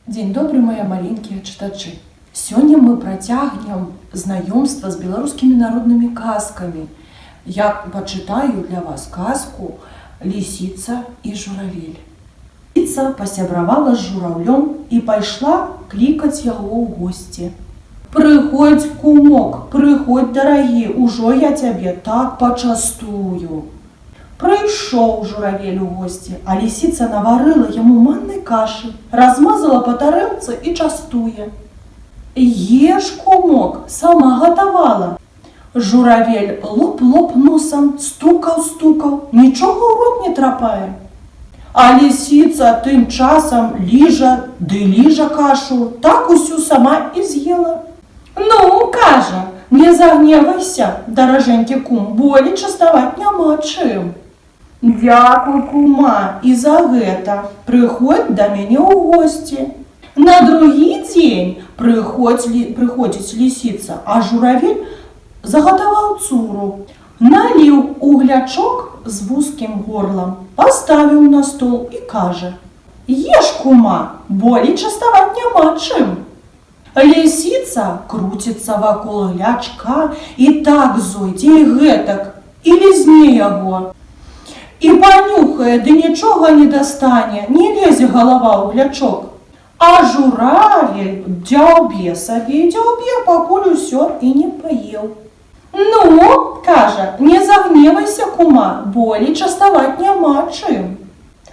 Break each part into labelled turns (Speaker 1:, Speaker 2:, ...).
Speaker 1: Дзень добры, мае маленькія чытачы. Сёння мы працягнем знаёмства з беларускімі народнымі казкамі. Я пачытаю для вас казку «Лисица и журавель». Лисица пасябравала з журавлём і пайшла клікаць яго ў госці. «Прыходзь, кумок, прыходь, дарагі, ужо я цябе так пачастую». Прыйшоў журавель у госці, а лисица наварыла яму маннай кашы, размазала па тарэлцы і частуе. «Еш, кумок, сама гатавала». Журавель лоп-лоп носам, стукаў, нічога ў рот не трапае. А лисица тым часам ліжа кашу, так усю сама і з'ела. «Ну, кажа, не загневайся, даражэнькі кум, болей частаваць няма чым». «Дзякуй, кума, і за гэта. Прыходзь да мяне ў госці». На другі дзень прыходзіць лисица, а журавель загатаваў цуру. Наліў углячок з вузкім горлам, паставіў на стол і кажа: «Еш, кума, болей частаваць няма чым». Лисица круціцца вакол глячка і так зойдзе, і гэтак, і лізне яго. І панюхае, ды нічога не дастане, не лезе галава ў глячок. А журавель дзяўбе сабе, пакуль усё і не паеў. «Ну, кажа, не загневайся, кума, болей частаваць няма чым».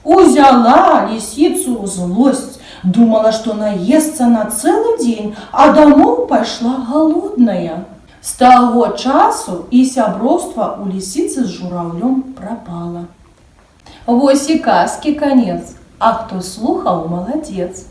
Speaker 1: Узяла лисицу злосць, думала, што наесца на цэлы дзень, а дамоў пайшла галодная. З таго часу і сяброўства у лисицы з журавлём прапала. Вось і казкі канец, а хто слухаў, маладзец.